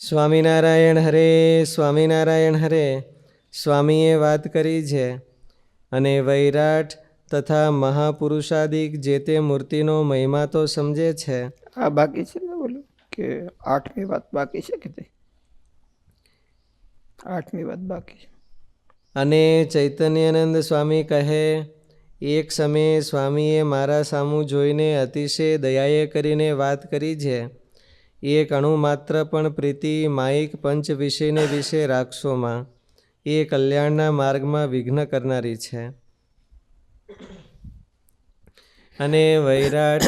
સ્વામિનારાયણ હરે સ્વામિનારાયણ હરે. સ્વામીએ વાત કરી છે અને વૈરાટ તથા મહાપુરુષાદિક જે તે મૂર્તિનો મહિમા તો સમજે છે. આ બાકી છે ને બોલું કે 8મી વાત બાકી છે કે 8મી વાત બાકી છે. અને ચૈતન્યાનંદ સ્વામી કહે, એક સમયે સ્વામીએ મારા સામું જોઈને અતિશય દયાએ કરીને વાત કરી છે. એક અણુ માત્ર પણ પ્રીતિ માયિક પંચ વિષયને વિશે રાખશોમાં એ કલ્યાણના માર્ગમાં વિઘ્ન કરનારી છે. અને વૈરાટ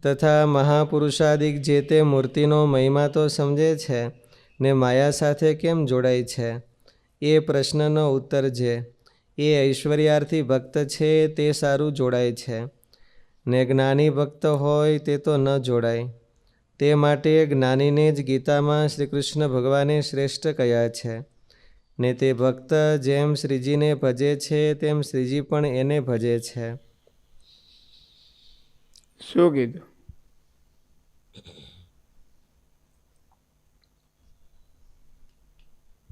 તથા મહાપુરુષાદિક જે તે મૂર્તિનો મહિમા તો સમજે છે ને માયા સાથે કેમ જોડાય છે એ પ્રશ્નનો ઉત્તર છે. એ ઐશ્વર્યાર્થી ભક્ત છે તે સારું જોડાય છે ને જ્ઞાની ભક્ત હોય તે તો ન જોડાય. તે માટે જ્ઞાનીને જ ગીતામાં શ્રી કૃષ્ણ ભગવાને શ્રેષ્ઠ કહ્યા છે ને તે ભક્ત જેમ શ્રીજીને ભજે છે તેમ શ્રીજી પણ એને ભજે છે. શું કીધું?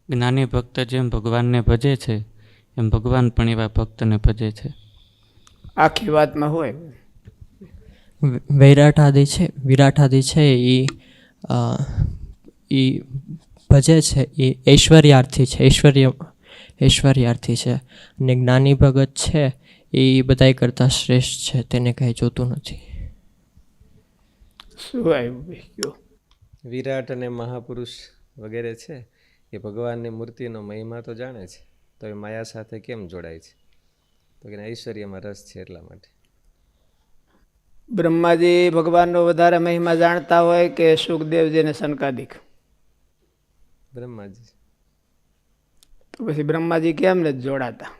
જ્ઞાની ભક્ત જેમ ભગવાનને ભજે છે એમ ભગવાન પણ એવા ભક્તને ભજે છે. આખી વાતમાં હોય. વિરાટાદિ છે એ ભજે છે એ ઐશ્વર્યાર્થી છે, ઐશ્વર્યાર્થી છે. અને જ્ઞાની ભગત છે એ બધાય કરતાં શ્રેષ્ઠ છે, તેને કંઈ જોતું નથી. શું આવ્યું? વિરાટ અને મહાપુરુષ વગેરે છે એ ભગવાનની મૂર્તિનો મહિમા તો જાણે છે, તો એ માયા સાથે કેમ જોડાય છે? તો કે ઐશ્વર્યમાં રસ છે એટલા માટે. બ્રહ્માજી ભગવાનનો વધારે મહિમા જાણતા હોય કે સુખદેવજી ને સનકાદિક? બ્રહ્માજી. તો પછી બ્રહ્માજી કેમ નથી જોડાતા?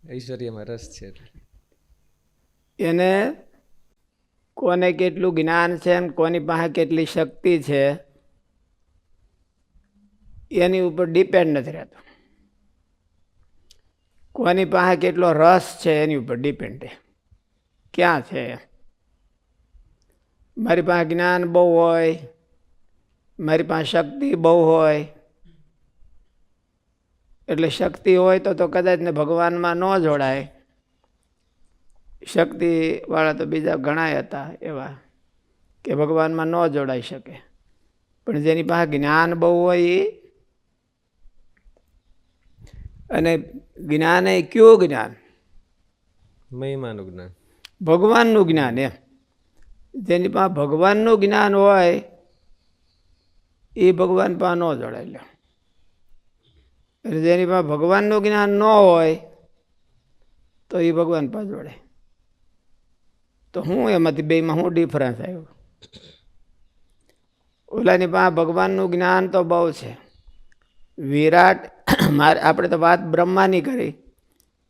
ઐશ્વર્યમાં રસ છે એટલે. એને કોને કેટલું જ્ઞાન છે ને કોની પાસે કેટલી શક્તિ છે એની ઉપર ડિપેન્ડ નથી રહેતું. કોની પાસે કેટલો રસ છે એની ઉપર ડિપેન્ડ છે. ક્યાં છે? મારી પાસે જ્ઞાન બહુ હોય, મારી પાસે શક્તિ બહુ હોય, એટલે શક્તિ હોય તો કદાચ ને ભગવાનમાં ન જોડાય. શક્તિ વાળા તો બીજા ઘણા હતા એવા કે ભગવાનમાં ન જોડાઈ શકે. પણ જેની પાસે જ્ઞાન બહુ હોય અને જ્ઞાન એ કયું જ્ઞાન? મહિમાનું જ્ઞાન, ભગવાનનું જ્ઞાન. એમ જેની પાસે ભગવાનનું જ્ઞાન હોય એ ભગવાન પાસે ન જોડાય લે. એટલે જેની પાસે ભગવાનનું જ્ઞાન ન હોય તો એ ભગવાન પાસે જોડે. તો હું એમાંથી બેમાં શું ડિફરન્સ આવ્યો? ઓલાની પાસે ભગવાનનું જ્ઞાન તો બહુ છે. વિરાટ આપણે તો વાત બ્રહ્માની કરી,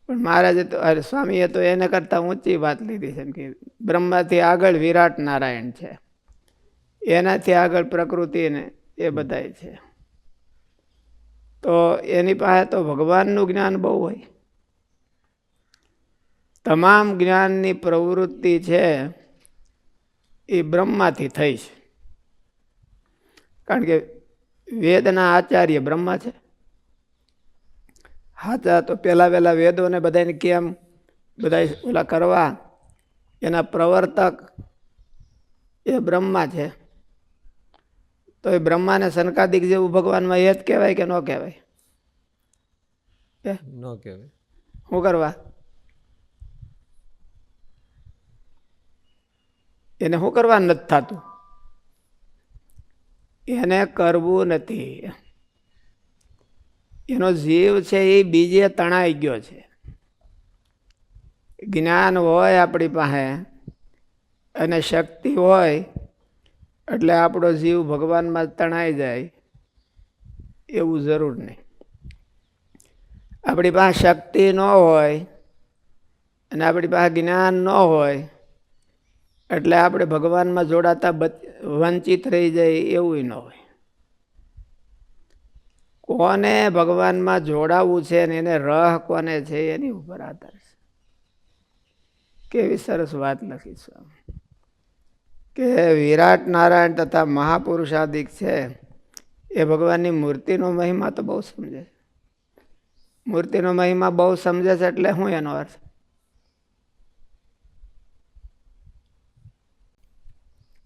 પણ મહારાજે તો સ્વામીએ તો એને કરતાં ઊંચી વાત લીધી છે કે બ્રહ્માથી આગળ વિરાટ નારાયણ છે, એનાથી આગળ પ્રકૃતિ ને એ બધાય છે. તો એની પાસે તો ભગવાનનું જ્ઞાન બહુ હોય. તમામ જ્ઞાનની પ્રવૃત્તિ છે એ બ્રહ્માથી થઈ છે. કારણ કે વેદના આચાર્ય બ્રહ્મા છે. હાચા તો પહેલા વેદોને બધાને કેમ બધા ઓલા કરવા એના પ્રવર્તક એ બ્રહ્મા છે. તો એ બ્રહ્માને સનકાદિક જેવું ભગવાનમાં એ જ કહેવાય કે ન કહેવાય? ન કહેવાય. શું કરવા? એને શું કરવા નથી થતું? એને કરવું નથી. એનો જીવ છે એ બીજે તણાઈ ગયો છે. જ્ઞાન હોય આપણી પાસે અને શક્તિ હોય એટલે આપણો જીવ ભગવાનમાં તણાઈ જાય એવું જરૂર નહીં. આપણી પાસે શક્તિ ન હોય અને આપણી પાસે જ્ઞાન ન હોય એટલે આપણે ભગવાનમાં જોડાતા વંચિત રહી જાય એવું ન હોય. કોને ભગવાનમાં જોડાવું છે ને એને રહ કોને છે એની ઉપર આધાર છે. કેવી સરસ વાત લખી છે કે વિરાટ નારાયણ તથા મહાપુરુષાદિક છે એ ભગવાનની મૂર્તિનો મહિમા તો બહુ સમજે છે. મૂર્તિનો મહિમા બહુ સમજે છે એટલે શું એનો અર્થ?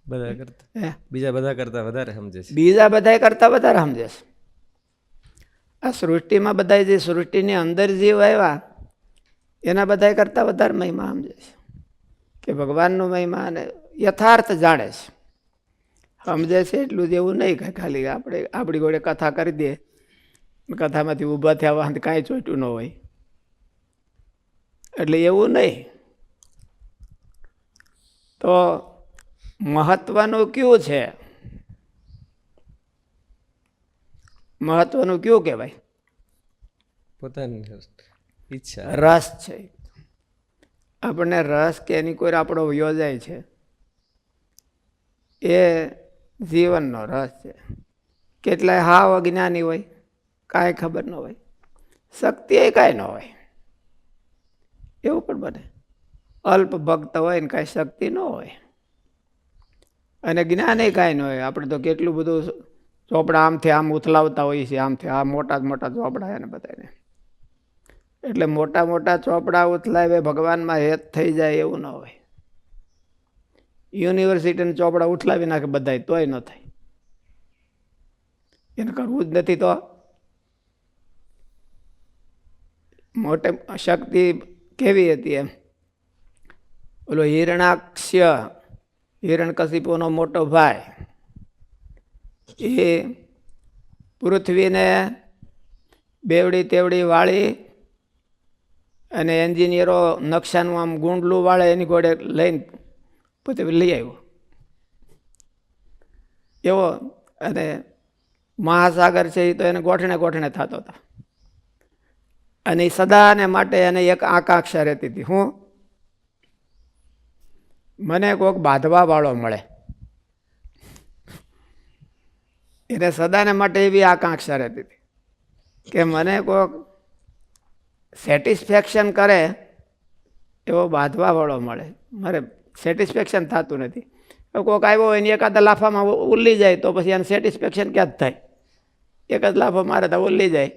બધા કરતા બીજા બધા કરતા વધારે સમજે છે. બીજા બધા કરતા વધારે સમજે છે. આ સૃષ્ટિમાં બધા જે સૃષ્ટિની અંદર જીવ આવ્યા એના બધા કરતા વધારે મહિમા સમજે છે કે ભગવાનનો મહિમા અને યથાર્થ જાણે છે. સમજે છે એટલું જ એવું નહીં કે ખાલી આપણે આપણી જોડે કથા કરી દઈએ, કથામાંથી ઊભા થયા વાંધ કાંઈ ચોટ્યું ન હોય એટલે એવું નહીં. તો મહત્વનું કયું છે? મહત્વનું કયું કહેવાય? પોતાની ઈચ્છા, રસ છે. આપણને રસ કે એની કોઈ આપણો યોજાય છે એ જીવનનો રસ છે. કેટલાય હાવ અજ્ઞાની હોય, કાંઈ ખબર ન હોય, શક્તિ એ કાંઈ ન હોય, એવું પણ બને. અલ્પ ભક્ત હોય ને કાંઈ શક્તિ ન હોય અને જ્ઞાન એ કાંઈ ન હોય. આપણે તો કેટલું બધું ચોપડા આમથી આમ ઉથલાવતા હોઈએ છીએ, આમથી આ મોટા મોટા ચોપડા એને બધાને. એટલે મોટા મોટા ચોપડા ઉથલાવે ભગવાનમાં હેત થઈ જાય એવું ન હોય. યુનિવર્સિટીના ચોપડા ઉથલાવી નાખે બધા તોય ન થાય. એને કરવું જ નથી. તો મોટે શક્તિ કેવી હતી એમ? ઓલો હિરણાક્ષ, હિરણ્યકશિપુનો મોટો ભાઈ, એ પૃથ્વીને બેવડી તેવડી વાળી અને એન્જિનિયરો નકશાનું આમ ગુંડલું વાળે એની ઘોડે લઈને પોતે લઈ આવ્યો એવો. અને મહાસાગર છે એ તો એને ગોઠણે ગોઠણે થતો હતો. અને સદાને માટે એને એક આકાંક્ષા રહેતી હતી, હું મને કોઈક બાંધવા વાળો મળે. એને સદાને માટે એવી આકાંક્ષા રહેતી હતી કે મને કોઈક સેટિસ્ફેક્શન કરે એવો બાંધવા વાળો મળે. મારે સેટિસ્ફેક્શન થતું નથી. કોઈક આવ્યો હોય ને એકાદા લાફામાં ઉલ્લી જાય તો પછી એને સેટિસ્ફેક્શન ક્યાં જ થાય? એક જ લાફો મારે તો ઉલ્લી જાય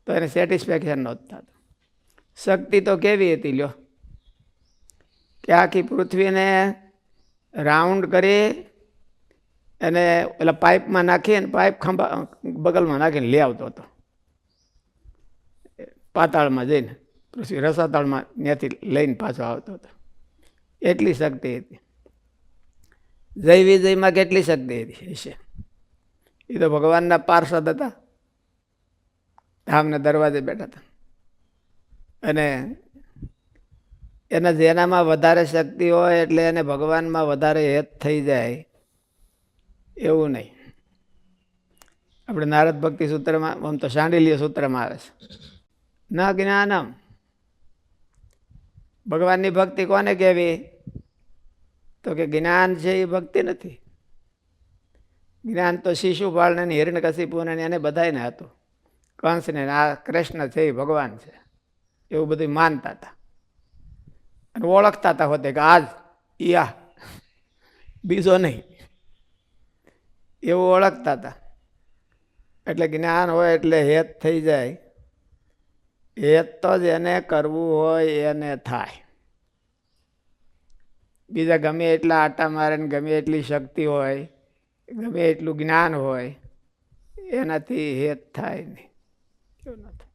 તો એને સેટિસ્ફેક્શન નહોતું થતું. શક્તિ તો કેવી હતી લ્યો, કે આખી પૃથ્વીને રાઉન્ડ કરી અને પેલા પાઇપમાં નાખીને પાઇપ ખંભા બગલમાં નાખીને લઈ આવતો હતો. પાતાળમાં જઈને પૃથ્વી રસાતાળમાં ત્યાંથી લઈને પાછો આવતો હતો. એટલી શક્તિ હતી. જય વિજયમાં કેટલી શક્તિ હતી હશે? એ તો ભગવાનના પાર્ષદ હતા, ધામના દરવાજે બેઠા હતા. અને એના જેનામાં વધારે શક્તિ હોય એટલે એને ભગવાનમાં વધારે હેત થઈ જાય એવું નહીં. આપણે નારદ ભક્તિ સૂત્રમાં, આમ તો શાંડિલ્ય સૂત્રમાં આવે છે, ન જ્ઞાનમ. ભગવાનની ભક્તિ કોને કહેવી? તો કે જ્ઞાન છે એ ભક્તિ નથી. જ્ઞાન તો શિશુપાળને હિરણ્યકશિપુને એને બધાને હતું. કંસને આ કૃષ્ણ છે એ ભગવાન છે એવું બધું માનતા હતા અને ઓળખતા હતા હોતે કે આજ યા બીજો નહીં એવું ઓળખતા હતા. એટલે જ્ઞાન હોય એટલે હેત થઈ જાય. હેત તો જ એને કરવું હોય એને થાય. બીજા ગમે એટલા આટા મારે ને ગમે એટલી શક્તિ હોય, ગમે એટલું જ્ઞાન હોય, એનાથી હેત થાય નહીં. કેવું ન થાય?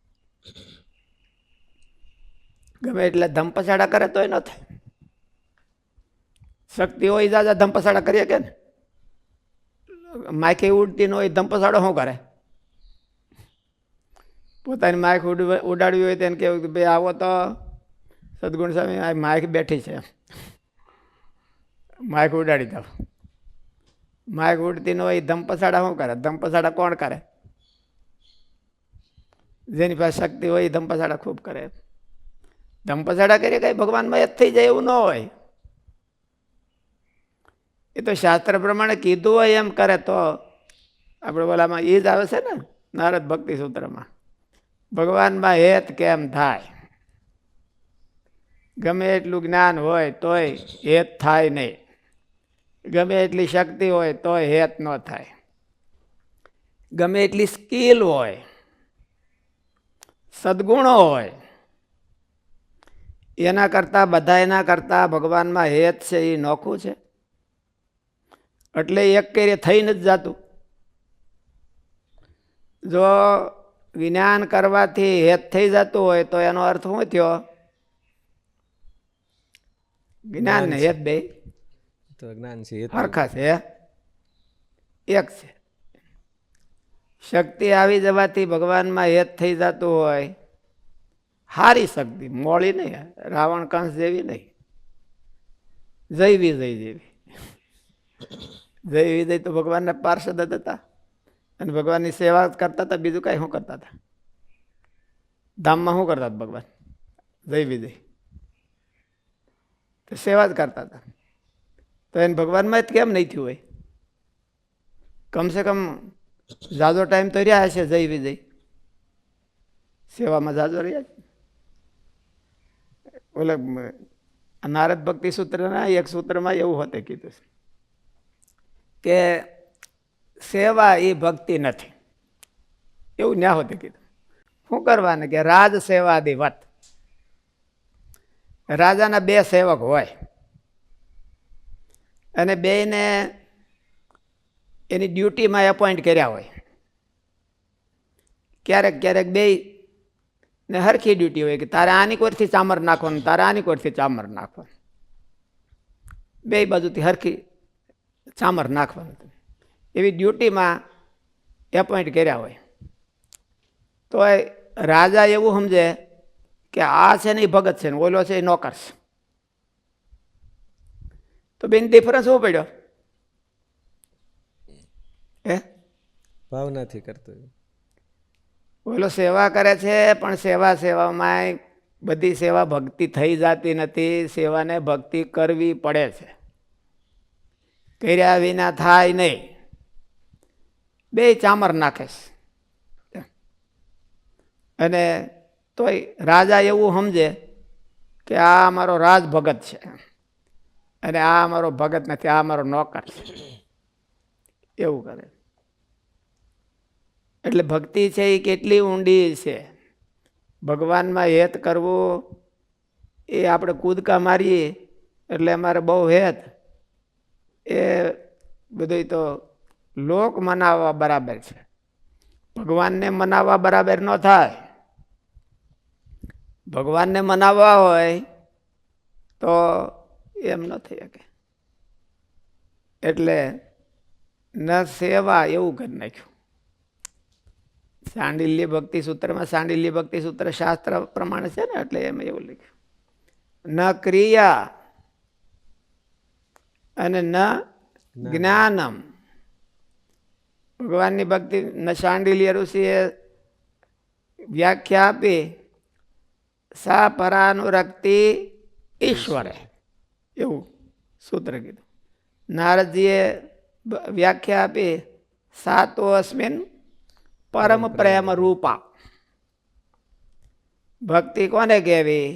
ગમે એટલે ધમપછાડા કરે તોય ન થાય. શક્તિ હોય જાજા ધમપછાડા કરીએ કે ને? માખી ઉડતી ન હોય ધમપછાડો શું કરે? પોતાની માખ ઉડાડવી હોય તેને કેવું કે ભાઈ આવો તો સદગુણ સ્વામી આ માખ બેઠી છે, માખ ઉડાડી દો. માખ ઉડતી ન હોય ધમપછાડા શું કરે? ધમપછાડા કોણ કરે? જેની પાસે શક્તિ હોય એ ધમપછાડા ખૂબ કરે. ધમપછાડા કરીએ કઈ ભગવાનમાં યાદ થઈ જાય એવું ન હોય. એ તો શાસ્ત્ર પ્રમાણે કીધું હોય એમ કરે તો. આપણે બોલામાં એ જ આવે છે ને નારદ ભક્તિ સૂત્રમાં, ભગવાનમાં હેત કેમ થાય? ગમે એટલું જ્ઞાન હોય તોય હેત થાય નહીં. ગમે એટલી શક્તિ હોય તોય હેત ન થાય. ગમે એટલી સ્કિલ હોય, સદગુણો હોય, એના કરતાં બધાયના કરતાં ભગવાનમાં હેત છે એ નોખું છે. એટલે એક કરે થઈ નથી જાતું. જો જ્ઞાન કરવાથી હેત થઈ જતું હોય તો એનો અર્થ શું થયો? જ્ઞાન ને હેત બે તો જ્ઞાન છે હેતુ. હરખા છે, એક છે. શક્તિ આવી જવાથી ભગવાનમાં હેત થઈ જતું હોય, હારી શક્તિ, મોળી નહીં, રાવણ કંસ જેવી નહીં, જય વિજય જેવી. જય વિજય તો ભગવાનના પાર્ષદ જ હતા અને ભગવાનની સેવા કરતા હતા. બીજું કાંઈ શું કરતા હતા? ધામમાં શું કરતા હતા ભગવાન? જય વિજય તો સેવા જ કરતા હતા. તો એને ભગવાનમાં જ કેમ નહીં થયું હોય? કમસે કમ ઝાઝો ટાઈમ તો રહ્યા હશે જય વિજય, સેવામાં ઝાઝો રહ્યા છે. ઓલે નારદ ભક્તિ સૂત્રના એક સૂત્રમાં એવું હોતે કીધું કે સેવા એ ભક્તિ નથી, એવું ન્યા હોતે કીધું. શું કરવાને કે રાજ સેવાદી વત. રાજાના બે સેવક હોય અને બેયને એની ડ્યુટીમાં એપોઇન્ટ કર્યા હોય. ક્યારેક ક્યારેક બે ને હરખી ડ્યુટી હોય કે તારે આની કોરથી ચામર નાખવાનું, તારે આની કોરથી ચામર નાખવાનું, બે બાજુથી હરખી ચામર નાખવાનું. એવી ડ્યુટીમાં એપોઇન્ટ કર્યા હોય. તો રાજા એવું સમજે કે આ છે ને એ ભગત છે ને ઓલો છે એ નોકર છે. તો બેન ડિફરન્સ શું પડ્યો? ભાવ નથી કરતો. ઓલો સેવા કરે છે પણ સેવામાં બધી સેવા ભક્તિ થઈ જતી નથી. સેવાને ભક્તિ કરવી પડે છે, કર્યા વિના થાય નહીં. બે ચામર નાખે છે. અને તોય રાજા એવું સમજે કે આ અમારો રાજ ભગત છે અને આ અમારો ભગત નથી, આ અમારો નોકર છે, એવું કરે. એટલે ભક્તિ છે એ કેટલી ઊંડી છે. ભગવાનમાં હેત કરવું એ આપણે કૂદકા મારીએ એટલે અમારે બહુ હેત, એ બધું તો લોક મનાવવા બરાબર છે. ભગવાનને મનાવવા બરાબર ન થાય. ભગવાનને મનાવવા હોય તો એમ ન થઈ શકે. એટલે ન સેવા એવું કરી નાખ્યું. સાંડિલ્ય ભક્તિ સૂત્રમાં, સાંડિલ્ય ભક્તિ સૂત્ર શાસ્ત્ર પ્રમાણે છે ને, એટલે એમ એવું લખ્યું ન ક્રિયા અને ન જ્ઞાનમ. ભગવાનની ભક્તિ ન શાંડિલ્ય ઋષિએ વ્યાખ્યા આપી, સા પરાનુરક્તિ ઈશ્વરે, એવું સૂત્ર કીધું. નારદજીએ વ્યાખ્યા આપી, સાતો અસ્મિન પરમ પ્રેમ રૂપા. ભક્તિ કોને કહેવી?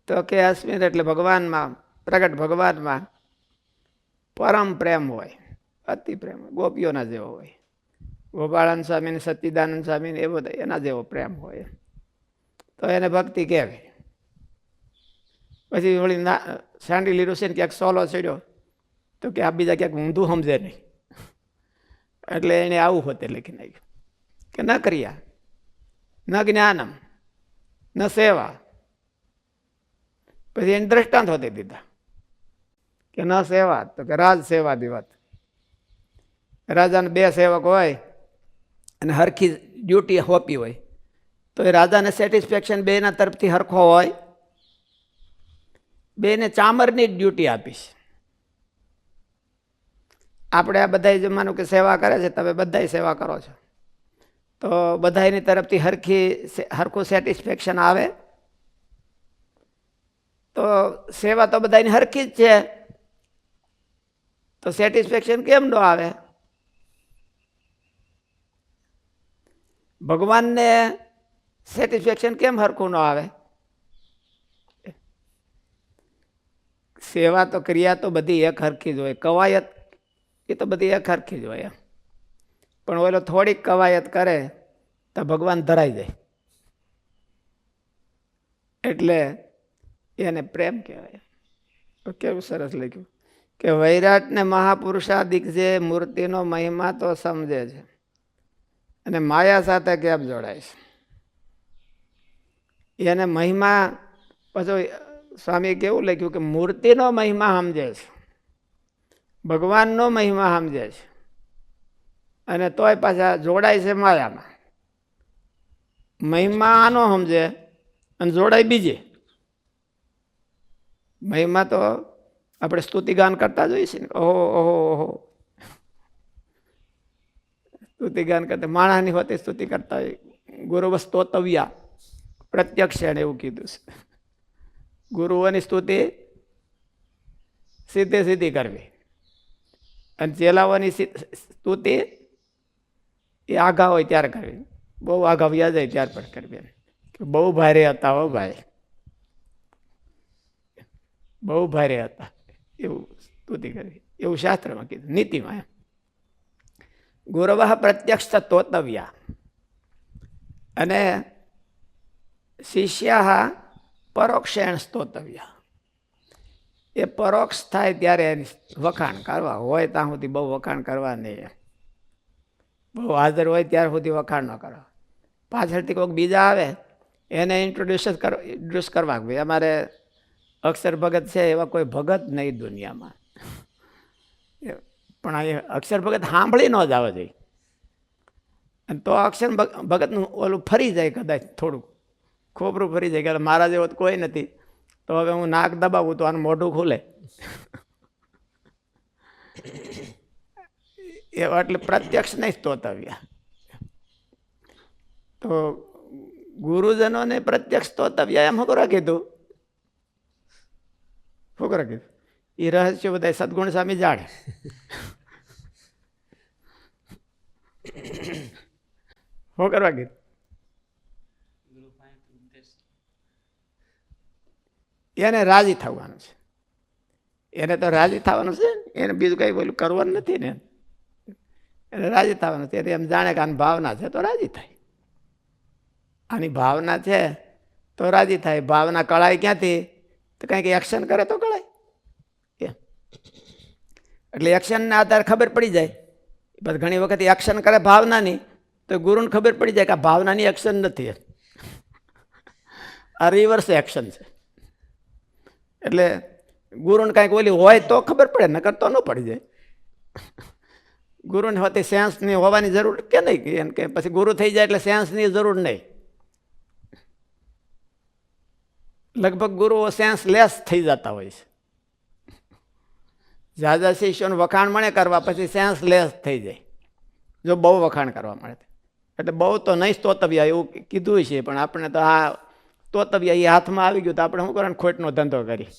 તો કે અસ્મિન એટલે ભગવાનમાં, પ્રગટ ભગવાનમાં પરમ પ્રેમ હોય, અતિ પ્રેમ, ગોપીઓના જેવો હોય. ગોપાળાનંદ સ્વામી ને સચ્ચિદાનંદ સ્વામી ને એ બધા એના જેવો પ્રેમ હોય, તો એને ભક્તિ કહેવાય. પછી વળી શાંડિલ્ય ઋષિને ક્યાંક સોલો ચડ્યો તો કે આ બીજા ક્યાંક ઊંધું સમજે નહીં, એટલે એને આવું હોતે લખી નાખ્યું કે ન ક્રિયા, ન જ્ઞાનમ, ન સેવા. પછી એને દ્રષ્ટાંત હોતી દીધા કે ન સેવા, તો કે રાજ સેવા દિવત. રાજાને બે સેવક હોય અને હરખી ડ્યુટી હોપી હોય તો એ રાજાને સેટિસ્ફેક્શન બેના તરફથી હરખો હોય. બેને ચામરની ડ્યુટી આપીશ. આપણે આ બધા જે માનો કે સેવા કરે છે, તમે બધા સેવા કરો છો, તો બધાની તરફથી હરખું સેટિસ્ફેક્શન આવે તો સેવા તો બધાની હરખી જ છે, તો સેટિસ્ફેક્શન કેમ ન આવે? ભગવાનને સેટિસ્ફેક્શન કેમ હરખું ન આવે? સેવા તો ક્રિયા તો બધી એક હરખી જ હોય, કવાયત એ તો બધી એક હરખી જ હોય એમ. પણ ઓલો થોડીક કવાયત કરે તો ભગવાન ધરાઈ જાય, એટલે એને પ્રેમ કહેવાય. તો કેવું સરસ લખ્યું કે વૈરાટને મહાપુરુષાદિક જે મૂર્તિનો મહિમા તો સમજે છે અને માયા સાથે કેમ જોડાય છે એને મહિમા. પછી સ્વામીએ કેવું લખ્યું કે મૂર્તિનો મહિમા સમજે છે, ભગવાનનો મહિમા સમજે છે, અને તોય પાછા જોડાય છે માયામાં. મહિમા આનો સમજે અને જોડાય બીજે. મહિમા તો આપણે સ્તુતિગાન કરતા જોઈએ છીએ ને, ઓહો ઓહો ઓહો સ્તુતિગાન કરતા માણસની હોતી સ્તુતિ કરતા હોય. ગુરુવ સ્તોતવ્યા પ્રત્યક્ષ એને એવું કીધું છે. ગુરુઓની સ્તુતિ સીધે સીધી કરવી અને ચેલાઓની સ્તુતિ એ આઘા હોય ત્યારે કરવી, બહુ આઘા વ્યા જાય ત્યાર પણ કરવી. બહુ ભારે હતા હો ભાઈ, બહુ ભારે હતા એવું સ્તુતિ કરવી, એવું શાસ્ત્રમાં કીધું, નીતિમાં. એમ ગુરવ પ્રત્યક્ષ તોતવ્યા અને શિષ્યા પરોક્ષેણ સ્તોતવ્યા. એ પરોક્ષ થાય ત્યારે એની વખાણ કરવા, હોય ત્યાં સુધી બહુ વખાણ કરવા નહીં, બહુ હાજર હોય ત્યાર સુધી વખાણ ન કરવા. પાછળથી કોઈક બીજા આવે એને ઇન્ટ્રોડ્યુસ કરવા. ભાઈ અમારે અક્ષર ભગત છે, એવા કોઈ ભગત નહીં દુનિયામાં. પણ આ અક્ષર ભગત સાંભળી ન જ આવે જોઈએ, અને તો અક્ષર ભગતનું ઓલું ફરી જાય, કદાચ થોડુંક ખોબરું ફરી જાય કે મારા જેવો કોઈ નથી, તો હવે હું નાક દબાવું તો આનું મોઢું ખુલે. એવા એટલે પ્રત્યક્ષ નહીં સ્તોતવ્યા. તો ગુરુજનોને પ્રત્યક્ષ સ્તોતવ્યા એમ શું કરવા કીધું? શું કરવા કીધું? એ રહસ્ય બધા સદગુણ સ્વામી જાણે. શું કરવા કીધું? એને રાજી થવાનું છે, એને તો રાજી થવાનું છે, એને બીજું કઈ બોલું કરવાનું નથી ને. એને રાજી થવાનું છે, એમ જાણે કે આની ભાવના છે તો રાજી થાય. આની ભાવના છે તો રાજી થાય. ભાવના કળાય ક્યાંથી? તો કંઈક એક્શન કરે તો કળાય. એટલે એક્શનના આધારે ખબર પડી જાય. પછી ઘણી વખત એક્શન કરે ભાવનાની, તો ગુરુને ખબર પડી જાય કે આ ભાવનાની એક્શન નથી, આ રિવર્સ એક્શન છે. એટલે ગુરુને કાંઈક ઓલી હોય તો ખબર પડે, નકર તો ન પડી જાય. ગુરુને હોતી સેન્સની હોવાની જરૂર કે નહીં, એમ કે પછી ગુરુ થઈ જાય એટલે સેન્સની જરૂર નહીં. લગભગ ગુરુઓ સેન્સ લેસ થઈ જતા હોય છે. ઝાઝા શિષ્યોનું વખાણ મળે કરવા પછી સેન્સ લેસ થઈ જાય, જો બહુ વખાણ કરવા મળે. એટલે બહુ તો નહીં સ્તોતવ્ય એવું કીધું છે, પણ આપણે તો આ સ્તોતવ્ય એ હાથમાં આવી ગયું તો આપણે શું કરવાનું? ખોટનો ધંધો કરી.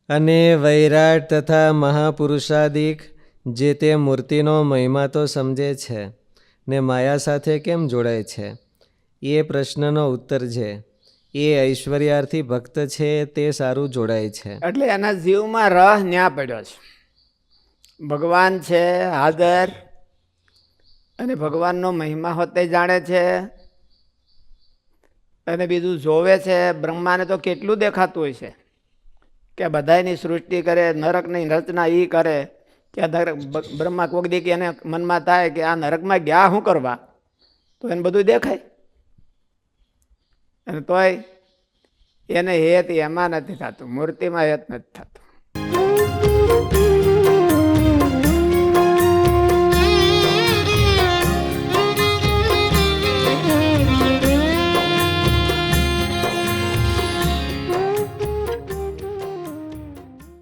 અને વૈરાટ તથા મહાપુરુષાદિક જે તે મૂર્તિનો મહિમા તો સમજે છે ને માયા સાથે કેમ જોડાય છે, એ પ્રશ્નનો ઉત્તર છે. એ ઐશ્વર્યાર્થી ભક્ત છે તે સારું જોડાય છે. એટલે એના જીવમાં રહ ન્યા પડ્યો છે. ભગવાન છે હાજર, અને ભગવાનનો મહિમા હોતે જાણે છે, અને બીજું જોવે છે. બ્રહ્માને તો કેટલું દેખાતું હોય છે કે બધાની સૃષ્ટિ કરે, નરકની રચના એ કરે. કે બ્રહ્મા કોક દી કે એને મનમાં થાય કે આ નરકમાં ગયા શું કરવા, તો એને બધું દેખાય. અને તોય એને હેત એમાં નથી થતું, મૂર્તિમાં હેત નથી થતું.